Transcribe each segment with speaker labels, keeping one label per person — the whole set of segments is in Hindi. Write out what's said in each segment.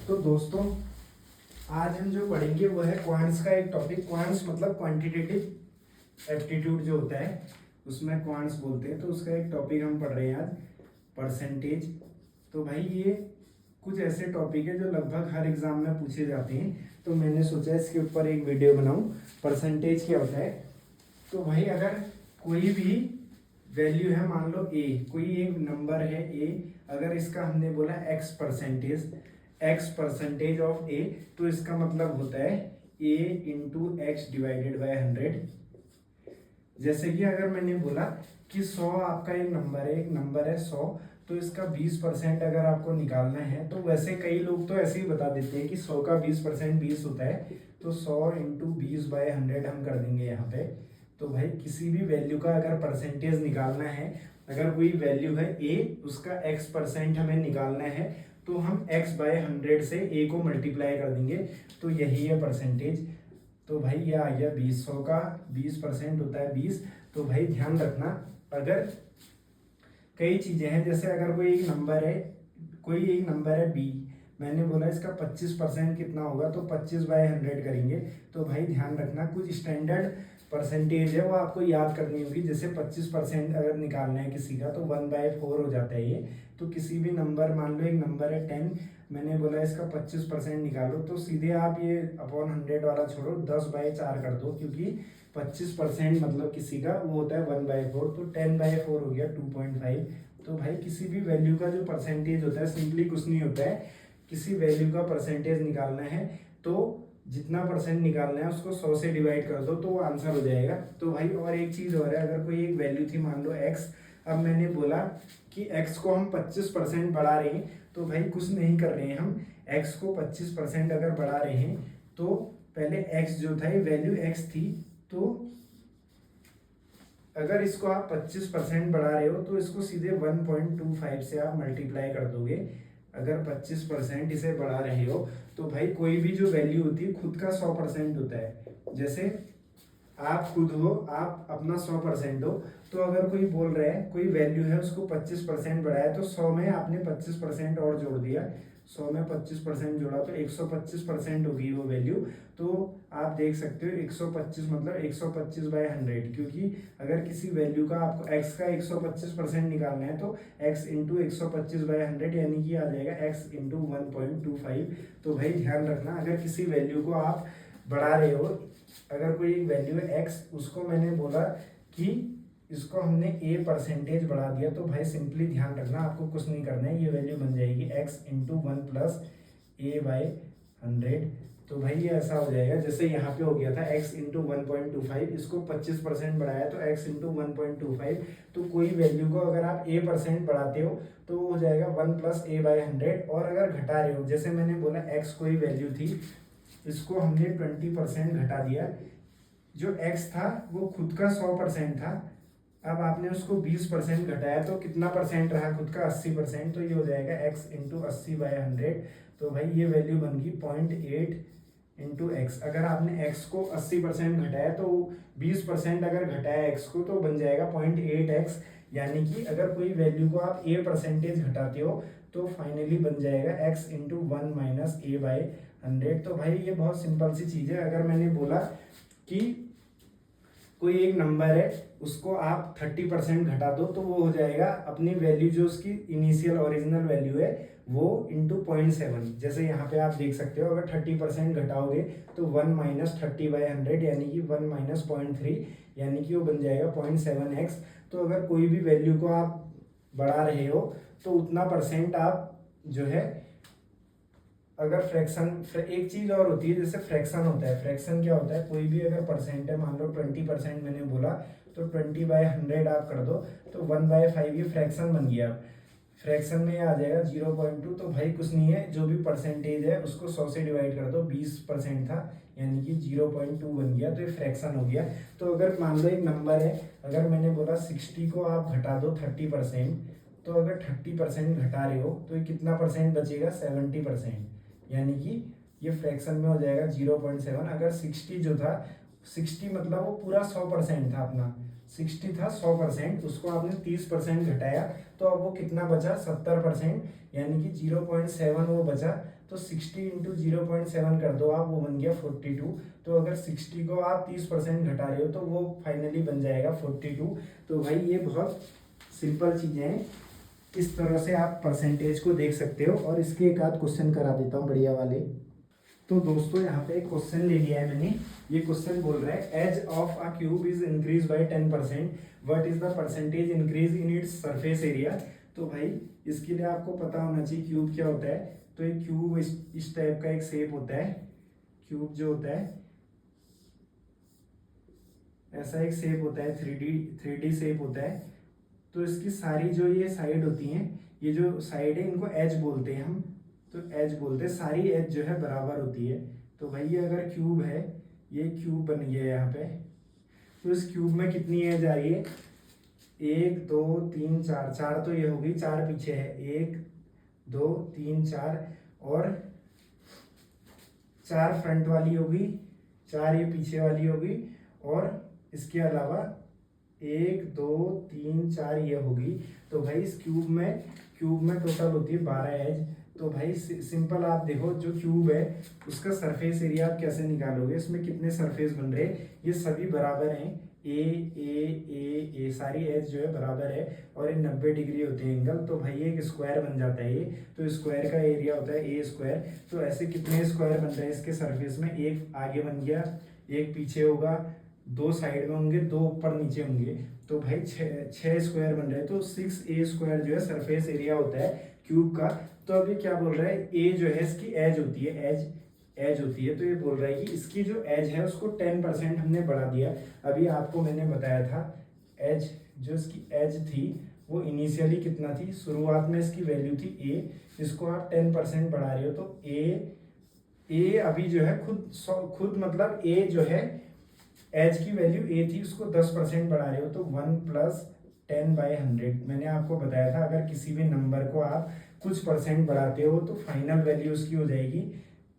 Speaker 1: तो दोस्तों, आज हम जो पढ़ेंगे वो है क्वांट्स का एक टॉपिक। क्वांट्स मतलब क्वांटिटेटिव एप्टीट्यूड जो होता है, उसमें क्वांट्स बोलते हैं। तो उसका एक टॉपिक हम पढ़ रहे हैं आज, परसेंटेज। तो भाई ये कुछ ऐसे टॉपिक है जो लगभग हर एग्जाम में पूछे जाते हैं, तो मैंने सोचा इसके ऊपर एक वीडियो बनाऊं। परसेंटेज क्या होता है? तो भाई अगर कोई भी वैल्यू है, मान लो ए, कोई एक नंबर है ए, अगर इसका हमने बोला एक्स परसेंटेज ऑफ ए, तो इसका मतलब होता है ए इंटू एक्स डिवाइडेड बाय 100। जैसे कि अगर मैंने बोला कि 100 आपका एक नंबर है 100, तो इसका 20% अगर आपको निकालना है, तो वैसे कई लोग तो ऐसे ही बता देते हैं कि 100 का 20% 20 होता है, तो 100 इंटू 20/100 हम कर देंगे यहाँ पे। तो भाई किसी भी वैल्यू का अगर परसेंटेज निकालना है, अगर कोई वैल्यू है ए, उसका x% हमें निकालना है, तो हम x/100 से a को मल्टीप्लाई कर देंगे, तो यही है परसेंटेज। तो भाई ये आ गया 20। 100 का 20% होता है 20। तो भाई ध्यान रखना, अगर कई चीजें हैं, जैसे अगर कोई एक नंबर है बी, मैंने बोला इसका 25% कितना होगा, तो 25/100 करेंगे। तो भाई ध्यान रखना, कुछ स्टैंडर्ड परसेंटेज है वो आपको याद करनी होगी। जैसे 25% अगर निकालना है किसी का, तो 1/4 हो जाता है ये। तो किसी भी नंबर, मान लो एक नंबर है 10, मैंने बोला इसका 25% निकालो, तो सीधे आप ये अपॉन 100 वाला छोड़ो, 10/4 कर दो, क्योंकि 25% मतलब किसी का वो होता है 1/4, तो 10/4 हो गया 2.5। तो भाई किसी भी वैल्यू का जो परसेंटेज होता है, सिंपली कुछ नहीं होता है, किसी वैल्यू का परसेंटेज निकालना है तो जितना परसेंट निकालना है उसको 100 से डिवाइड कर दो, तो वो आंसर हो जाएगा। तो भाई और एक चीज और है, अगर कोई एक वैल्यू थी, मान लो x, अब मैंने बोला कि x को हम 25% बढ़ा रहे हैं, तो भाई कुछ नहीं कर रहे हैं हम, x को 25% अगर बढ़ा रहे हैं, तो पहले x जो था, ये वैल्यू x थी, तो अगर इसको आप 25% बढ़ा रहे हो, तो इसको सीधे 1.25 से आप मल्टीप्लाई कर दोगे। अगर 25% इसे बढ़ा रहे हो, तो भाई कोई भी जो वैल्यू होती है, खुद का 100% होता है। जैसे आप खुद हो, आप अपना 100% हो, तो अगर कोई बोल रहा है, कोई वैल्यू है, उसको 25% बढ़ाया, तो 100 में आपने 25% और जोड़ दिया, 100 में 25% जोड़ा, तो 125% होगी वो वैल्यू। तो आप देख सकते हो 125 मतलब 125/100, क्योंकि अगर किसी वैल्यू का आपको x का 125% निकालना है, तो x इंटू 125/100 यानी कि आ जाएगा x इंटू 1.25। तो भाई ध्यान रखना, अगर किसी वैल्यू को आप बढ़ा रहे हो, अगर कोई एक वैल्यू है x, उसको मैंने बोला कि इसको हमने a परसेंटेज बढ़ा दिया, तो भाई सिंपली ध्यान रखना, आपको कुछ नहीं करना है, ये वैल्यू बन जाएगी x इंटू 1 प्लस a/100। तो भाई ये ऐसा हो जाएगा, जैसे यहाँ पे हो गया था x इंटू 1.25, इसको 25% बढ़ाया, तो x इंटू 1.25। तो कोई वैल्यू को अगर आप a% बढ़ाते हो, तो हो जाएगा 1 प्लस a/100। और अगर घटा रहे हो, जैसे मैंने बोला x कोई वैल्यू थी, इसको हमने 20% घटा दिया, जो x था वो खुद का 100% था, अब आपने उसको 20% घटाया, तो कितना परसेंट रहा खुद का? 80%। तो ये हो जाएगा x इंटू 80/100। तो भाई ये वैल्यू बन गई 0.8 इंटू एक्स। अगर आपने x को 80% घटाया, तो 20% अगर घटाया x को, तो बन जाएगा 0.8x। यानी कि अगर कोई वैल्यू को आप a परसेंटेज घटाते हो, तो फाइनली बन जाएगा x इंटू 1 माइनस a/100। तो भाई ये बहुत सिंपल सी चीज़ है। अगर मैंने बोला कि कोई एक नंबर है, उसको आप 30% घटा दो, तो वो हो जाएगा अपनी वैल्यू, जो उसकी इनिशियल ओरिजिनल वैल्यू है, वो इंटू 0.7। जैसे यहाँ पे आप देख सकते हो, अगर 30% घटाओगे, तो 1 माइनस 30/100 यानी कि 1 माइनस 0.3, यानी कि वो बन जाएगा 0.7x। तो अगर कोई भी वैल्यू को आप बढ़ा रहे हो, तो उतना परसेंट आप जो है, अगर एक चीज और होती है, जैसे फ्रैक्शन होता है। फ्रैक्शन क्या होता है? कोई भी अगर परसेंट है, मान लो 20% मैंने बोला, तो 20/100 आप कर दो, तो 1/5 ये फ्रैक्शन बन गया। फ्रैक्शन में आ जाएगा 0.2। तो भाई कुछ नहीं है, जो भी परसेंटेज है उसको 100 से डिवाइड कर दो, 20% था, यानी कि 0.2 बन गया, तो ये फ्रैक्शन हो गया। तो अगर मान लो एक नंबर है, अगर मैंने बोला 60 को आप घटा दो 30%, तो अगर 30% घटा रहे हो, तो ये कितना परसेंट बचेगा? 70%, यानी कि ये फ्रैक्शन में हो जाएगा 0.7। अगर 60 जो था 60 मतलब वो पूरा 100% था अपना, 60 था 100%, उसको आपने 30% घटाया तो अब वो कितना बचा 70%, यानी कि 0.7 वो बचा। तो 60 इंटू 0.7 कर दो आप, वो बन गया 42। तो अगर 60 को आप 30% घटा रहे हो तो वो फाइनली बन जाएगा 42। तो भाई ये बहुत सिंपल चीज़ें हैं, इस तरह से आप परसेंटेज को देख सकते हो। और इसके एक आध क्वेश्चन करा देता हूँ बढ़िया वाले। तो दोस्तों यहाँ पे एक क्वेश्चन ले लिया है मैंने। ये क्वेश्चन बोल रहा है edge of a cube is increase by 10%, what is the percentage increase in its surface area. तो भाई इसके लिए आपको पता होना चाहिए क्यूब क्या होता है। तो एक क्यूब इस टाइप का एक शेप होता है, क्यूब जो होता है ऐसा एक शेप होता है, 3D शेप होता है। तो इसकी सारी जो ये साइड होती हैं, ये जो साइड है इनको एज बोलते हैं हम। तो एज बोलते हैं, सारी एज जो है बराबर होती है। तो भाई ये अगर क्यूब है, ये क्यूब बन गया है यहाँ पे, तो इस क्यूब में कितनी एज आ रही है, 1 2 3 4, 4 तो ये होगी, 4 पीछे है, 1 2 3 4, और 4 फ्रंट वाली होगी, 4 ये पीछे वाली होगी, और इसके अलावा 1 2 3 4 ये होगी। तो भाई इस क्यूब में टोटल होती है 12 एज। तो भाई सिंपल आप देखो, जो क्यूब है उसका सरफेस एरिया आप कैसे निकालोगे, इसमें कितने सरफेस बन रहे हैं, ये सभी बराबर हैं, ए सारी एज जो है बराबर है, और ये 90 डिग्री होते हैं एंगल। तो भाई एक स्क्वायर बन जाता है ये। तो स्क्वायर का एरिया होता है ए स्क्वायर। तो ऐसे कितने स्क्वायर बन रहे हैं इसके सरफेस में, एक आगे बन गया, एक पीछे होगा, 2 साइड में होंगे, 2 ऊपर नीचे होंगे। तो भाई 6 स्क्वायर बन रहे हैं। तो 6a स्क्वायर जो है सरफेस एरिया होता है क्यूब का। तो अभी क्या बोल रहा है, ए जो है इसकी एज होती है, एज होती है। तो ये बोल रहा है कि इसकी जो एज है उसको 10% हमने बढ़ा दिया। अभी आपको मैंने बताया था एज, जो इसकी एज थी वो इनिशियली कितना थी, शुरुआत में इसकी वैल्यू थी ए, इसको आप 10% बढ़ा रहे हो। तो ए अभी जो है खुद मतलब ए जो है एज की वैल्यू ए थी, उसको 10% बढ़ा रहे हो। तो 1 + 10/100, मैंने आपको बताया था अगर किसी भी नंबर को आप कुछ परसेंट बढ़ाते हो तो फाइनल वैल्यू उसकी हो जाएगी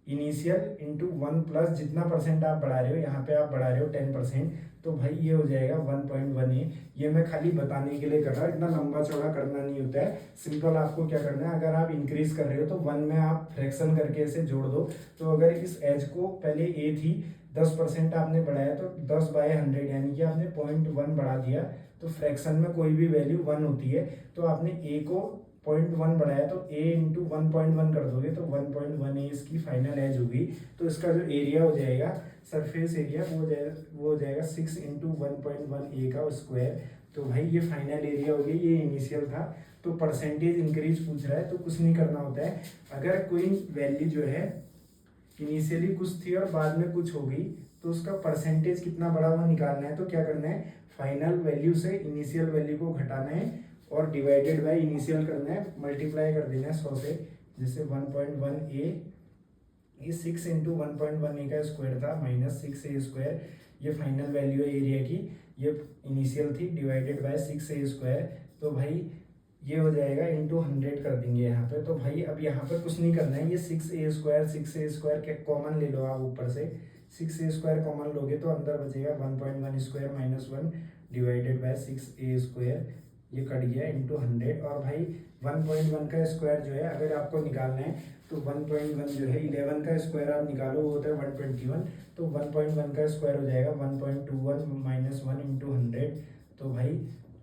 Speaker 1: इनिशियल इंटू 1 प्लस जितना परसेंट आप बढ़ा रहे हो, यहाँ पे आप बढ़ा रहे हो 10%, तो भाई ये हो जाएगा 1.1a। ये मैं खाली बताने के लिए कर रहा हूँ, इतना लंबा चौड़ा करना नहीं होता है। सिंपल आपको क्या करना है, अगर आप इंक्रीज कर रहे हो तो 1 में आप फ्रैक्शन करके इसे जोड़ दो। तो अगर इस एज को पहले ए थी 10% आपने बढ़ाया तो 10/100 यानी कि आपने 0.1 बढ़ा दिया। तो फ्रैक्शन में कोई भी वैल्यू 1 होती है, तो आपने ए को 0.1 बढ़ाया तो a इंटू 1.1 कर दोगे तो 1.1 इसकी फाइनल एज होगी। तो इसका जो एरिया हो जाएगा सरफेस एरिया वो हो जाएगा 6 इंटू 1.1 a का स्क्वायर। तो भाई ये फाइनल एरिया हो गया, ये इनिशियल था। तो परसेंटेज इंक्रीज पूछ रहा है तो कुछ नहीं करना होता है। अगर कोई वैल्यू जो है इनिशियली कुछ थी और बाद में कुछ होगी तो उसका परसेंटेज कितना बड़ा वो निकालना है। तो क्या करना है, फाइनल वैल्यू से इनिशियल वैल्यू को घटाना है और डिवाइडेड बाय इनिशियल करना है, मल्टीप्लाई कर देना है 100 से। जैसे 1.1a, ये 6 इंटू 1.1a का स्क्वायर था माइनस 6a स्क्वायर, ये फाइनल वैल्यू है एरिया की, ये इनिशियल थी, डिवाइडेड बाय 6a स्क्वायर। तो भाई ये हो जाएगा इंटू 100 कर देंगे यहाँ पे। तो भाई अब यहाँ पे कुछ नहीं करना है, ये 6a स्क्वायर के कॉमन ले लो आप ऊपर से, 6a स्क्वायर कॉमन लोगे तो अंदर बचेगा 1.1 square minus 1 divided by 6a square, ये कट गया इंटू 100। और भाई 1.1 का स्क्वायर जो है अगर आपको निकालना है तो 1.1 जो है 11 का स्क्वायर आप निकालो, वो होता है 121। तो 1.1 का स्क्वायर हो जाएगा 1.21 माइनस 1 इंटू 100। तो भाई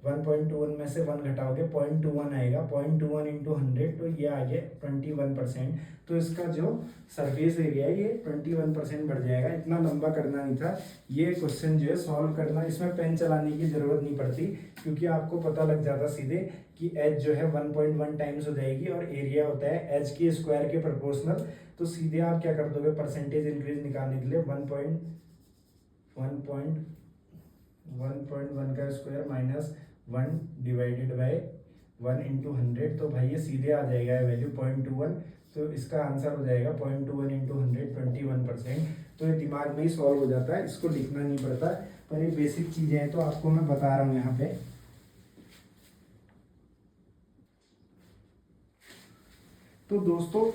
Speaker 1: 1.21 में से 1 घटाओगे 0.21 आएगा, 0.21 इंटू 100 तो ये आ गया 21%। तो इसका जो सरफेस एरिया है ये 21% बढ़ जाएगा। इतना लंबा करना नहीं था ये क्वेश्चन जो है सॉल्व करना, इसमें पेन चलाने की जरूरत नहीं पड़ती क्योंकि आपको पता लग जाता सीधे कि एच जो है 1.1 टाइम्स हो जाएगी और एरिया होता है एच के स्क्वायर के प्रोपोर्शनल। तो सीधे आप क्या कर दोगे, परसेंटेज इंक्रीज निकालने के लिए 1.1 का square minus 1 divided by 1 into 100। तो भाई ये सीधे आ जाएगा वैल्यू 0.21। तो इसका आंसर हो जाएगा 0.21 इंटू 100 21%। तो ये दिमाग में ही सॉल्व हो जाता है, इसको लिखना नहीं पड़ता, पर ये बेसिक चीज़ें हैं तो आपको मैं बता रहा हूँ यहाँ पे। तो दोस्तों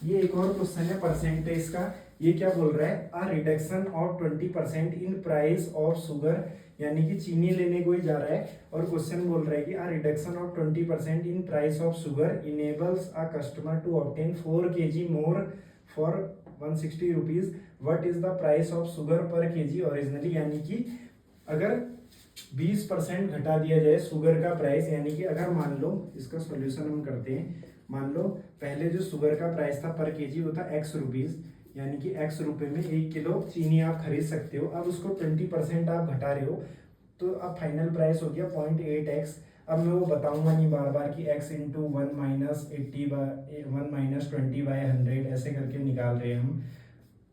Speaker 1: ये एक और क्वेश्चन है परसेंटेज का, ये क्या बोल रहा है, अ reduction of 20% in price of sugar, यानी कि चीनी लेने को ही जा रहा है और क्वेश्चन बोल रहा है कि a reduction of 20% in price of sugar enables a customer to obtain 4 kg more for 160 rupees, what is the price of sugar per KG originally. यानी कि अगर 20% घटा दिया जाए शुगर का प्राइस, यानी कि अगर मान लो, इसका सॉल्यूशन हम करते हैं, मान लो पहले जो शुगर का प्राइस था पर केजी वो था x रुपीज, यानी कि x रुपए में 1 किलो चीनी आप खरीद सकते हो। अब उसको 20% आप घटा रहे हो, तो अब फाइनल प्राइस हो गया 0.8x। अब मैं वो बताऊंगा नहीं बार बार कि x into 1 minus 80 by 1 minus 20/100 ऐसे करके निकाल रहे हैं हम,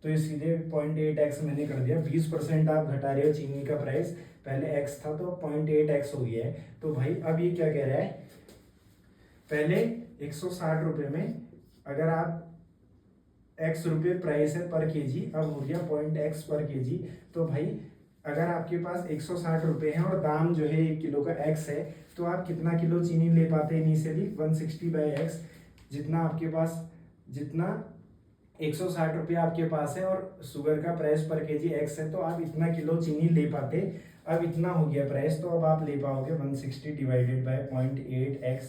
Speaker 1: तो ये सीधे 0.8x मैंने कर दिया। 20% आप घटा रहे हो चीनी का प्राइस, पहले x था तो 0.8x हो गया है। तो भाई अब ये क्या कह रहा है, पहले 160 रुपये में अगर आप x रुपये प्राइस है पर केजी, अब हो गया 0.x पर केजी। तो भाई अगर आपके पास 160 रुपये है और दाम जो है 1 किलो का x है, तो आप कितना किलो चीनी ले पाते हैं इनिशियली, 160/x। जितना आपके पास, जितना 160 रुपये आपके पास है और शुगर का प्राइस पर केजी x है, तो आप इतना किलो चीनी ले पाते। अब इतना हो गया प्राइस, तो अब आप ले पाओगे 160 डिवाइडेड बाय 0.8x,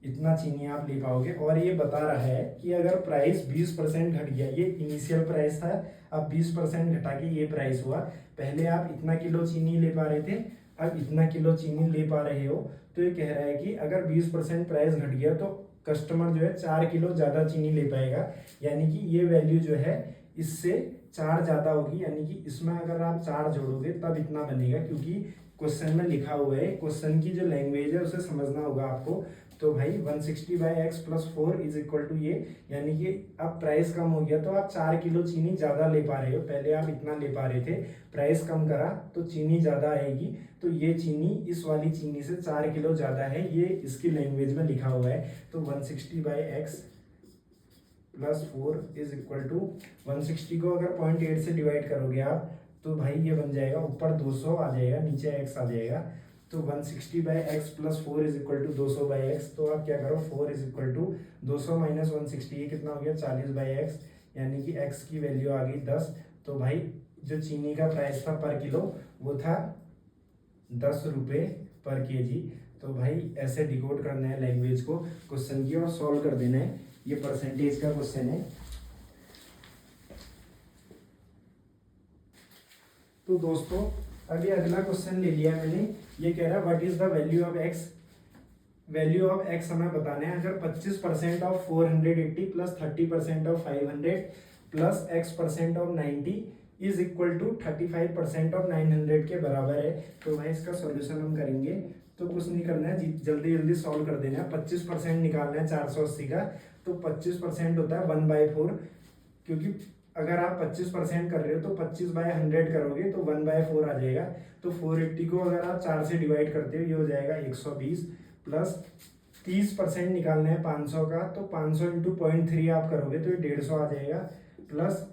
Speaker 1: इतना चीनी आप ले पाओगे। और ये बता रहा है कि अगर प्राइस 20% घट गया, ये इनिशियल प्राइस था, अब 20% घटा के ये प्राइस हुआ, पहले आप इतना किलो चीनी ले पा रहे थे, अब इतना किलो चीनी ले पा रहे हो, तो ये कह रहा है कि अगर 20% प्राइस घट गया तो कस्टमर जो है 4 किलो ज़्यादा चीनी ले पाएगा, यानी कि ये वैल्यू जो है इससे 4 ज़्यादा होगी, यानी कि इसमें अगर आप 4 जोड़ोगे तब इतना बनेगा, क्योंकि क्वेश्चन में लिखा हुआ है, क्वेश्चन की जो लैंग्वेज है उसे समझना होगा आपको। तो भाई 160/x plus 4 is equal to ये, यानी कि अब प्राइस कम हो गया तो आप 4 किलो चीनी ज़्यादा ले पा रहे हो, पहले आप इतना ले पा रहे थे, प्राइस कम करा तो चीनी ज़्यादा आएगी, तो ये चीनी इस वाली चीनी से 4 किलो ज़्यादा है, ये इसकी लैंग्वेज में लिखा हुआ है। तो 160/x plus 4 is equal to 160 को अगर 0.8 से डिवाइड करोगे आप, तो भाई ये बन जाएगा, ऊपर 200 आ जाएगा, नीचे x आ जाएगा। तो 160/x plus 4 is equal to 200/x। तो आप क्या करो, 4 इज इक्वल टू 200 माइनस 160, ये कितना हो गया 40/x, यानी कि x की वैल्यू आ गई 10। तो भाई जो चीनी का प्राइस था पर किलो वो था 10 रुपये पर केजी। तो भाई ऐसे डिकोड करना है लैंग्वेज को क्वेश्चन की और सॉल्व कर देना है, ये परसेंटेज का क्वेश्चन है। तो दोस्तों अभी अगला क्वेश्चन ले लिया मैंने, ये कह रहा है what is the value of x, value of x हमें बताना है। अगर 25% of 480 plus 30% of 500 plus x% of 90 is equal to 35% of 900 के बराबर है, तो भाई इसका सॉल्यूशन हम करेंगे। तो कुछ नहीं करना है, जल्दी जल्दी सॉल्व कर देना है। 25% निकालना है 480 का, तो 25% होता है 1/4, क्योंकि अगर आप 25% कर रहे हो तो 25/100 करोगे तो 1/4 आ जाएगा। तो 480 को अगर आप 4 से डिवाइड करते हो ये हो जाएगा 120, प्लस 30% निकालना है 500 का, तो 500 इंटू 0.3 आप करोगे तो ये 150 आ जाएगा, प्लस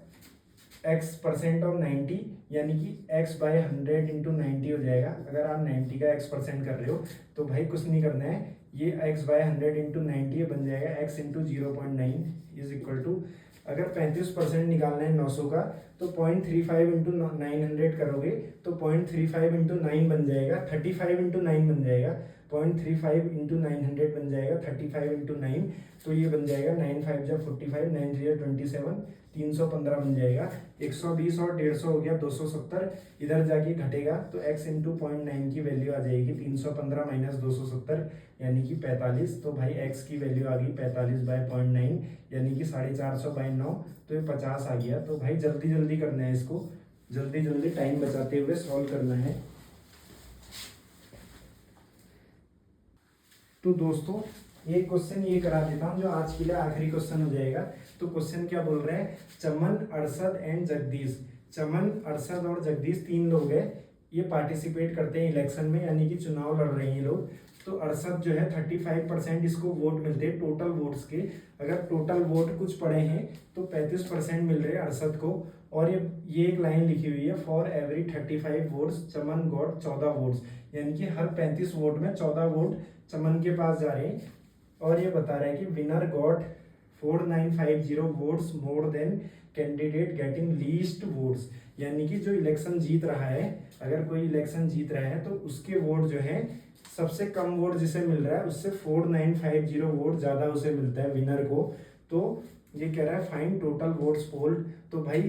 Speaker 1: x% ऑफ 90, यानी कि x/100 इंटू 90 हो जाएगा। अगर आप 90 का x% कर रहे हो तो भाई कुछ नहीं करना है, ये x/100 इंटू 90 बन जाएगा x into 0.9 is equal to, अगर 35% निकालना है 900 का तो 0.35 इंटू 900 करोगे तो 0.35 इंटू 9 बन जाएगा, 35 इंटू 9 बन जाएगा, 0.35 इंटू 900 बन जाएगा 35 इंटू 9, तो ये बन जाएगा 9×5 = 45, 9×3 = 27, 315 बन जाएगा। 120 और 150 हो गया 270, इधर जाके घटेगा तो x इंटू 0.9 की वैल्यू आ जाएगी 315 माइनस 270, यानी कि 45। तो भाई x की वैल्यू आ गई 45/0.9, यानी कि 450/9, तो ये 50 आ गया। तो भाई जल्दी जल्दी करना है इसको, जल्दी जल्दी टाइम बचाते हुए सॉल्व करना है। तो दोस्तों एक क्वेश्चन ये करा देता हूँ जो आज के लिए आखिरी क्वेश्चन हो जाएगा। तो क्वेश्चन क्या बोल रहा है, चमन, अरशद एंड जगदीश, चमन, अरशद और जगदीश 3 लोग हैं, ये पार्टिसिपेट करते हैं इलेक्शन में, यानी कि चुनाव लड़ रहे हैं ये लोग। तो अरशद जो है 35% इसको वोट मिलते हैं टोटल वोट्स के, अगर टोटल वोट कुछ पड़े हैं तो 35% मिल रहे हैं अरशद को। और ये एक लाइन लिखी हुई है, for every 35 votes Chaman got 14 votes, यानी कि हर 35 वोट में 14 वोट चमन के पास जा रहे हैं। और ये बता रहा है कि winner got 4950 votes more than candidate getting least votes, यानी कि जो इलेक्शन जीत रहा है, अगर कोई इलेक्शन जीत रहा है तो उसके वोट जो है सबसे कम वोट जिसे मिल रहा है उससे 4950 वोट ज्यादा उसे मिलता है विनर को। तो ये कह रहा है फाइंड टोटल वोट्स पोल्ड। तो भाई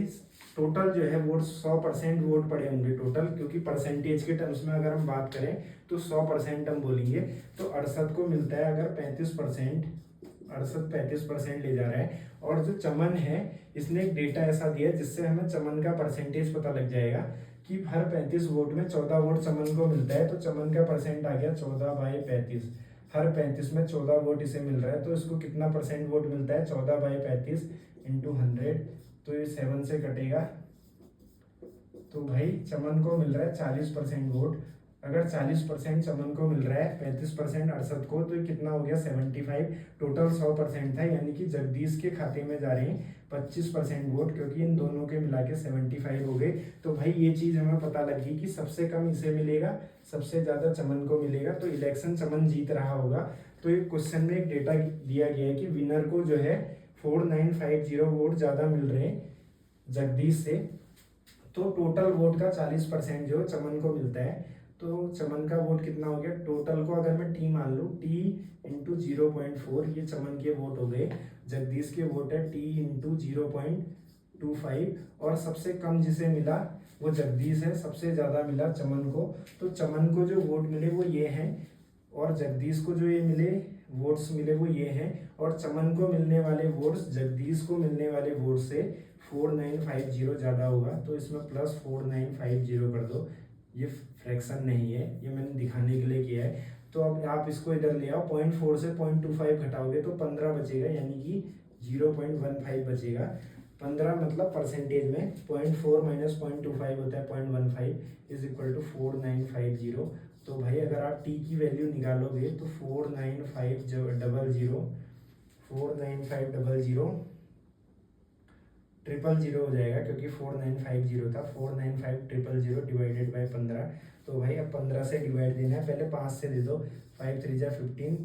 Speaker 1: टोटल जो है वोट 100% वोट पड़े होंगे टोटल, क्योंकि परसेंटेज के टर्म्स में अगर हम बात करें तो 100% हम बोलेंगे। तो 68 को मिलता है अगर 35%, 38 35% ले जा रहा है। और जो चमन है इसने एक डेटा ऐसा दिया है जिससे हमें चमन का परसेंटेज पता लग जाएगा कि हर 35 वोट में 14 वोट चमन को मिलता है। तो चमन का परसेंट आ गया 14/35, हर 35 में 14 वोट इसे मिल रहा है। तो इसको कितना परसेंट वोट मिलता है, 14/35 इंटू 100, तो ये 7 से कटेगा। तो भाई चमन को मिल रहा है 40% वोट। अगर 40% चमन को मिल रहा है, 35% 68 को, तो ये कितना हो गया 75। टोटल 100% था, यानी कि जगदीश के खाते में जा रहे हैं 25% वोट, क्योंकि इन दोनों के मिला के 75 हो गए। तो भाई ये चीज हमें पता लगी कि सबसे कम इसे मिलेगा, सबसे ज्यादा चमन को मिलेगा। तो इलेक्शन चमन जीत रहा होगा। तो ये क्वेश्चन में एक डेटा दिया गया है कि विनर को जो है 4950 वोट ज्यादा मिल रहे हैं जगदीश से। तो टोटल वोट का 40% जो चमन को मिलता है। तो चमन का वोट कितना हो गया, टोटल को अगर मैं टी मान लूँ, टी इंटू 0.4, ये चमन के वोट हो गए। जगदीश के वोट है टी इंटू 0.25, और सबसे कम जिसे मिला वो जगदीश है, सबसे ज़्यादा मिला चमन को। तो चमन को जो वोट मिले वो ये हैं, और जगदीश को जो ये मिले वोट्स मिले वो ये हैं। और चमन को मिलने वाले वोट्स जगदीश को मिलने वाले वोट से 4950 ज़्यादा होगा। तो इसमें प्लस 4950 कर दो, ये फ्रैक्शन नहीं है, ये मैंने दिखाने के लिए किया है। तो अब आप इसको इधर ले आओ, 0.4 से 0.25 घटाओगे तो 15 बचेगा, यानी कि 0.15 बचेगा। 15 मतलब परसेंटेज में 0.4 माइनस 0.25 होता है 0.15 इज इक्वल टू 4950। तो भाई अगर आप टी की वैल्यू निकालोगे तो 49500 000 हो जाएगा, क्योंकि 4950 था। 49500 डिवाइडेड बाई 15। तो भाई अब 15 से डिवाइड देना है, पहले 5 से दे दो। 5 3 जा 15,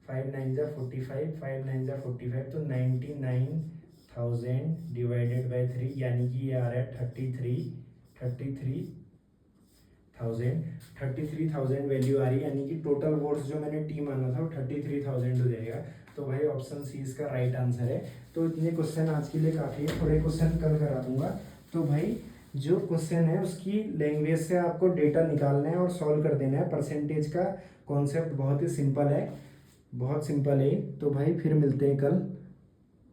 Speaker 1: 5 9 जा 45, 5 9 जा 45, तो 99,000 डिवाइडेड बाई 3, यानी कि ये आ रहा है 33,000 वैल्यू आ रही है। यानी कि टोटल वोट्स जो मैंने टी माना था वो 33,000 हो जाएगा। तो भाई ऑप्शन सी इसका राइट आंसर है। तो इतने क्वेश्चन आज के लिए काफ़ी है, थोड़े क्वेश्चन कल करा दूंगा। तो भाई जो क्वेश्चन है उसकी लैंग्वेज से आपको डेटा निकालना है और सॉल्व कर देना है। परसेंटेज का कॉन्सेप्ट बहुत ही सिंपल है, बहुत सिंपल है। तो भाई फिर मिलते हैं कल।